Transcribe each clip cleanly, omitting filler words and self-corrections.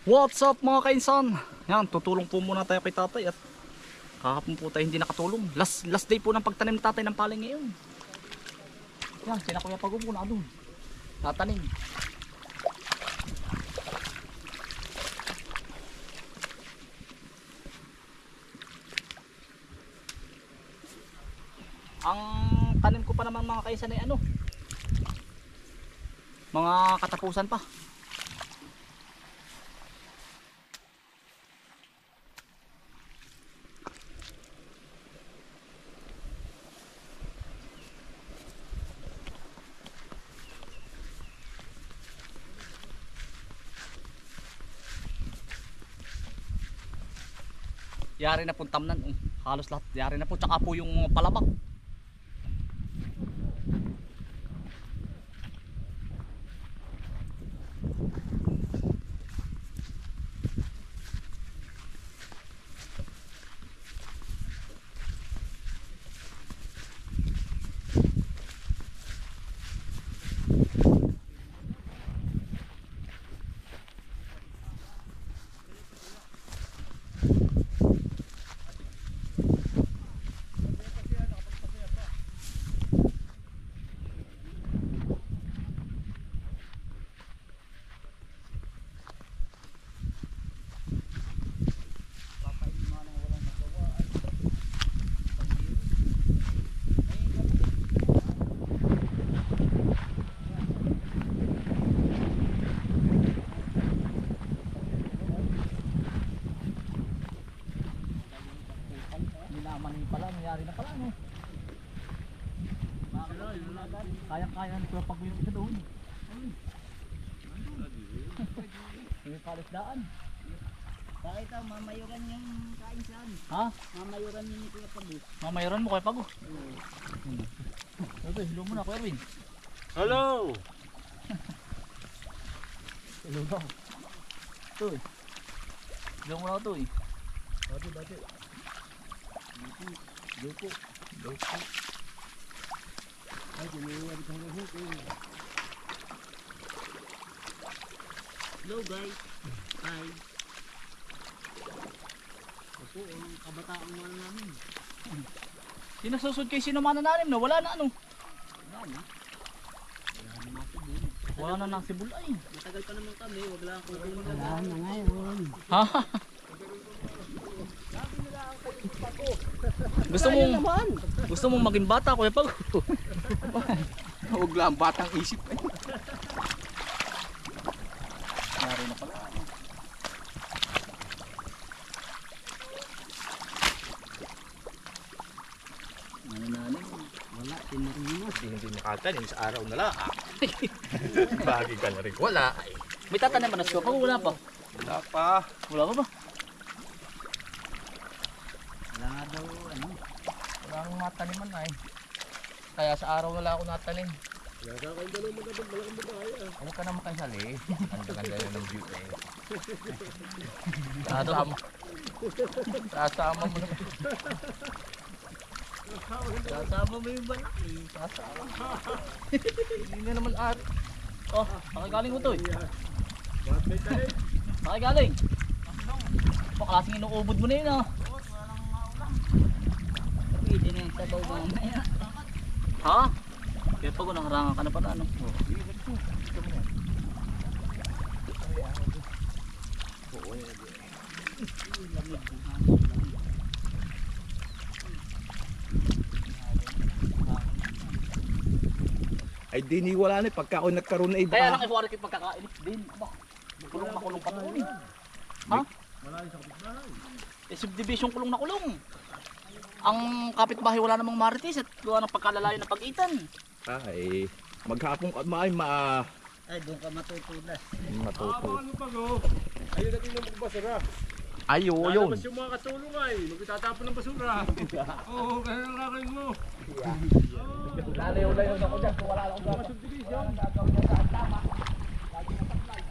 What's up mga kainsan? Yan, tutulong po muna tayo kay tatay at kahapon po tayo hindi nakatulong. Last day po ng pagtanim tatay ng palay ngayon. Yan, sina Kuya Pagong po na doon. Tatanim. Ang tanim ko pa naman mga kainsan ay ano? Mga katapusan pa. Yari na po tamnan, halos lahat yari na po, tsaka po yung palabak. Nangyari na pala no. Kaya-kaya ni Kuya Pagong yung isa doon. Yung kalisdaan. Bakit ang mamayuran yung kainsan? Ha? Mamayuran yun ni Kuya Pagong. Mamayroon mo Kuya Pagong. Okay, hello muna Kuya Erwin. Hello! Hello daw. Toy. Hello muna Toy. Bati. Lupo. Ay, kiniwan ka na hito. Hello guys. Hi. Ako, ang kabataan mo namin. Sinasusod kay sino manananim na wala na ano. Wala na. Wala na matubig. Wala na nang sibul ay. Matagal pa naman kami. Wag lang kung kung Wala na ngayon. Ha? Gusto mong maging bata Kuya Pagong. Huwag lang, batang isip eh. Nari na pala. Nanananim. wala. Tinarinos. Hindi nakatanim sa araw na lang. Bagi ka na rin. Wala. May tatanim ba na siya? Pag wala pa. Wala pa. Wala pa ba? Wala nga daw ano. Wala akong nataniman ay. Kaya sa araw wala ako natanim. Wala ka kayong dalawa magandang malaking babae ah. Ano ka naman kayo sali? Ang ganda na ng view eh. Sasama. Sasama mo naman. Kasama mo yung balak eh. Sasama. Hindi na naman ari. Oh, nakagaling mo to eh. Bakit may tanim? Nakagaling. Baka kasing inuubod mo na yun ah. Pwede na yung sabaw mamaya. Ha? Kaya pag nakarangan ka na pala ano? Ay diniwala na pagka ako nagkaroon na iba. Kaya lang iwari kayo pagkakainit din. Aba, kulong na kulong pa to eh. Ha? Wala yung sa kapitbahay. Eh, subdivision kulong na kulong. Ang kapitbahay wala namang marites at gawa ng pagkalalayo ng pag-itan. Ay, maghapong ay Ay, doon ka matutulas. matuto. Ano pa go? Ayun natin yung magbasura. Ayo, yun. Lalabas yung mga katulong ay, magtatapon ng basura. Oo, ganun ang gagawin mo. Lalayo-layo na ako dyan kung wala akong Mga subdivision. gagawin dyan saan tama. Lagi na supply.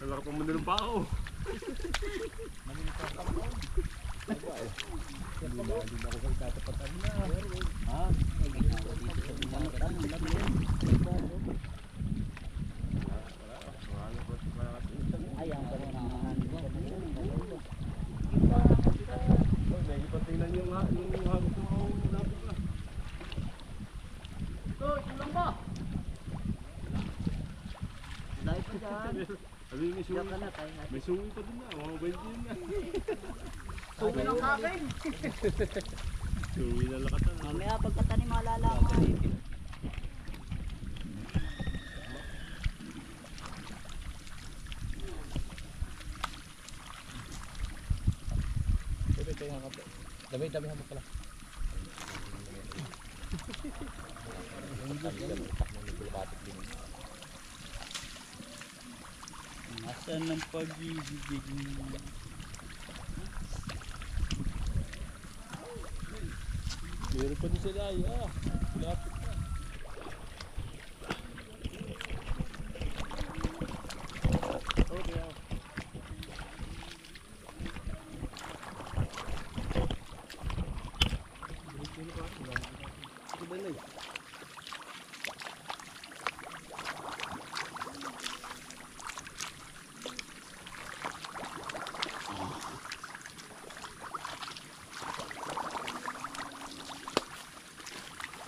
Wala ka pa mandalang pa ako. Tingnan yung hagos mo lapit na. Dahil pa dyan. Sabi may suwi. Diyan ka na, tayo natin. May suwi pa din na. Mga 20 yun na. Suwi lang sa akin. Suwi na lakatan. Mamaya pagkatanim malalaman. Dami mo pala. Asan ang pag-ibig mo? Meron pa din sila ay lapit na. Okay.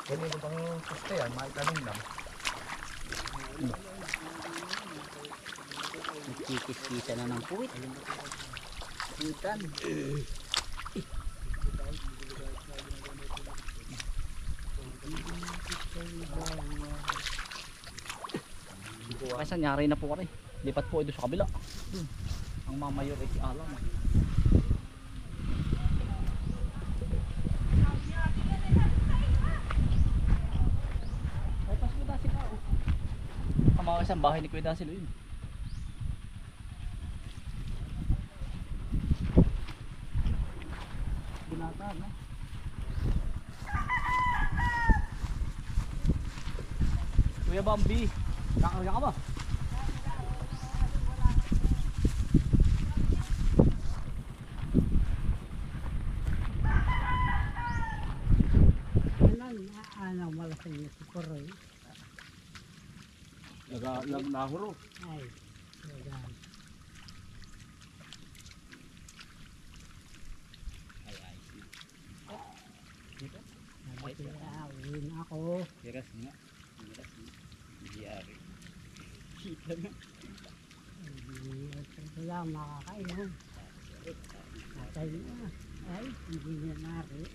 Ganito pang puste yan, maitanong lang. Nagkikis-kisa na ng puwit. Putan. Kaysa nyari na po kami. Lipat po ito sa kabila. Ang mamayor ay si Alam. Ay, pas ko dasi ka. Ang mga isang bahay ni Kuya Dasil yun. Binata, no? Kuya Bambi, kakarga ka ba? Ano, malaking na si Koroy. Nahuro. Ay, yan. Uwi na ako. Tiras nga. Tiras nga. Biyari. Kita nga. Ito lang makakainom. Natay na. Ay, hindi na nari.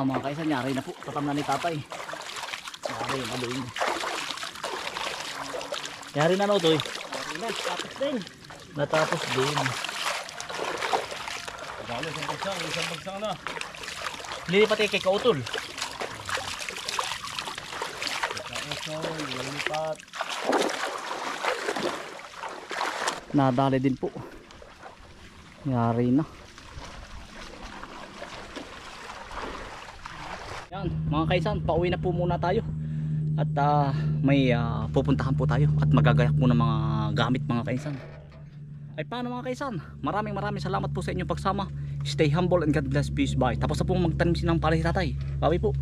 Mga kaisan, yari na po. Tatam na ni tatay. Yari na doon. Yari na no, Toy. Tapos din. Natapos din. Dali, isang bagsang na. Hindi pati kay kautol. Lalipat. Nadali din po. Yari na. Yan, mga kaisan, pauwi na po muna tayo. At may pupuntahan po tayo at magagayak po ng mga gamit, mga kaisan. Ay paano, mga kaisan? Maraming salamat po sa inyong pagsama. Stay humble and God bless. Peace. Bye. Tapos na po magtanim ng palay si tatay. Bawi po.